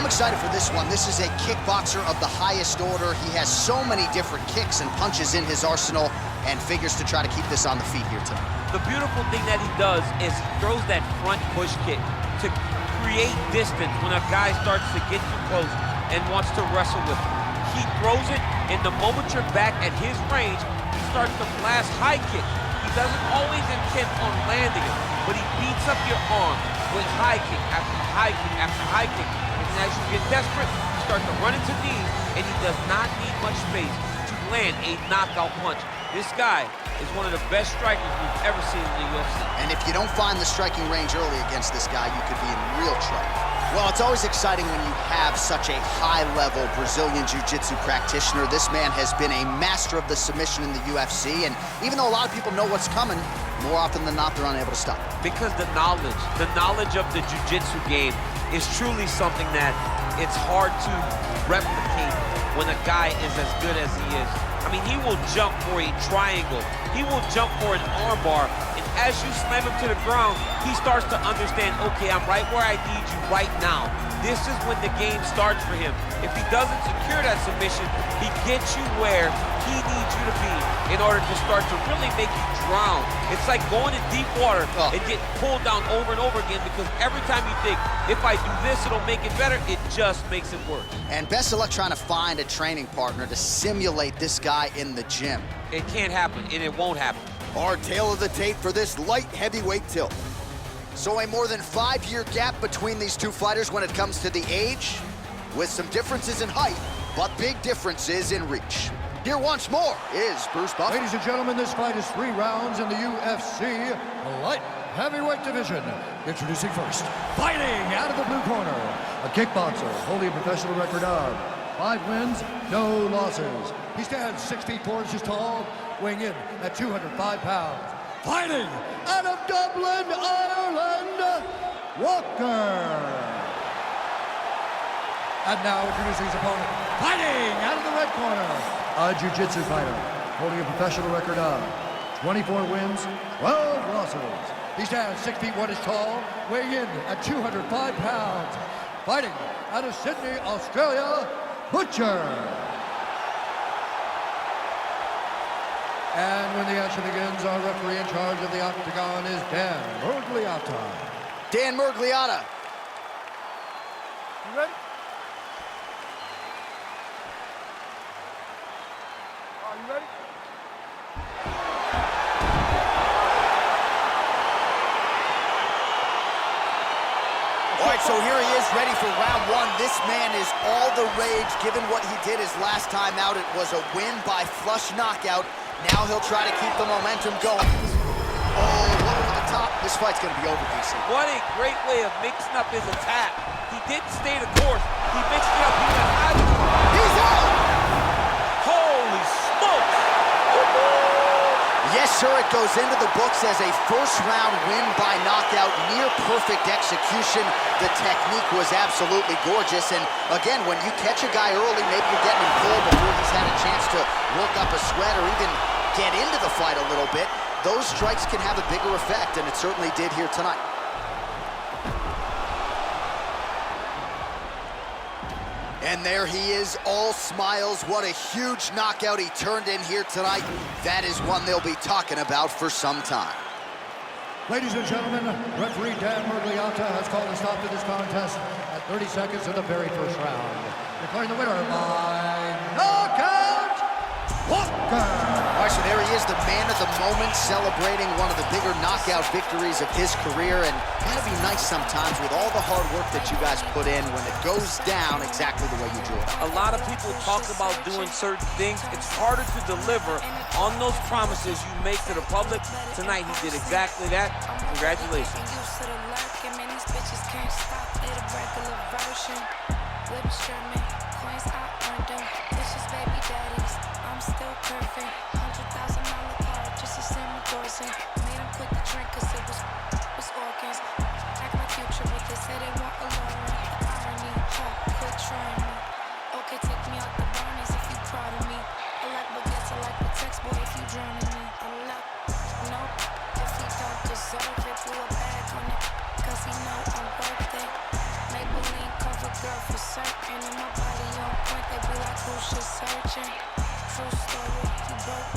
excited for this one. This is a kickboxer of the highest order. He has so many different kicks and punches in his arsenal and figures to try to keep this on the feet here tonight. The beautiful thing that he does is he throws that front push kick to create distance when a guy starts to get too close and wants to wrestle with him. He throws it, and the moment you're back at his range, he starts to blast high kicks. He doesn't always intend on landing it, but he beats up your arm with high kick after high kick after high kick. And as you get desperate, you start to run into knees, and he does not need much space to land a knockout punch. This guy is one of the best strikers we've ever seen in the UFC. And if you don't find the striking range early against this guy, you could be in real trouble. Well, it's always exciting when you have such a high-level Brazilian Jiu-Jitsu practitioner. This man has been a master of the submission in the UFC, and even though a lot of people know what's coming, more often than not, they're unable to stop it. Because the knowledge of the Jiu-Jitsu game is truly something that it's hard to replicate when a guy is as good as he is. I mean, he will jump for a triangle. He will jump for an armbar. And as you slam him to the ground, he starts to understand, okay, I'm right where I need you right now. This is when the game starts for him. If he doesn't secure that submission, he gets you where he needs you to be in order to start to really make you drown. It's like going in deep water and getting pulled down over and over again, because every time you think, if I do this, it'll make it better, it just makes it worse. And best of luck trying to find a training partner to simulate this guy in the gym. It can't happen, and it won't happen. Our tale of the tape for this light heavyweight tilt. So a more than 5-year gap between these two fighters when it comes to the age, with some differences in height, but big differences in reach. Here once more is Bruce Buffer. Ladies and gentlemen, this fight is 3 rounds in the UFC light heavyweight division. Introducing first, fighting out of the blue corner, a kickboxer holding a professional record of 5 wins, no losses. He stands 6 feet 4 inches tall, weighing in at 205 pounds. Fighting out of Dublin, Ireland, Walker. And now introducing his opponent, fighting out of the red corner, a jiu-jitsu fighter holding a professional record of 24 wins, 12 losses. He stands 6 feet 1 inches tall, weighing in at 205 pounds. Fighting out of Sydney, Australia, Butcher. And when the action begins, our referee in charge of the octagon is Dan Miragliotta. Dan Miragliotta. You ready? Are you ready? All right, so here he is ready for round 1. This man is all the rage, given what he did his last time out. It was a win by flush knockout. Now he'll try to keep the momentum going. Oh, one over the top. This fight's going to be over, DC. What a great way of mixing up his attack. He didn't stay the course. He mixed it up. He went high. He's out! Holy smokes! Yes, sir, it goes into the books as a first-round win by knockout, near-perfect execution. The technique was absolutely gorgeous, and again, when you catch a guy early, maybe you're getting him pulled before he's had a chance to work up a sweat or even get into the fight a little bit, those strikes can have a bigger effect, and it certainly did here tonight. And there he is, all smiles. What a huge knockout he turned in here tonight. That is one they'll be talking about for some time. Ladies and gentlemen, referee Dan Miragliotta has called a stop to this contest at 30 seconds of the very first round. Declaring the winner by knockout, Walker. All right, so there he is, the man of the moment, celebrating one of the bigger knockout victories of his career. And gotta be nice sometimes with all the hard work that you guys put in when it goes down exactly the way you drew it. A lot of people talk about doing certain things. It's harder to deliver on those promises you make to the public. Tonight, he did exactly that. Congratulations. Made him quit the drink cause it was organs. Act my future with this, say they want a lawyer. Irony, quit trying me. Okay, take me out the Barneys if you proud of me. I like baguettes, I like the text, boy, if you drowning me. I'm not, no, if he don't deserve it, blew a bag on it, cause he know I'm worth it. Maybelline cover girl for certain. And my body on point, they be like, who's just searching? True story, you broke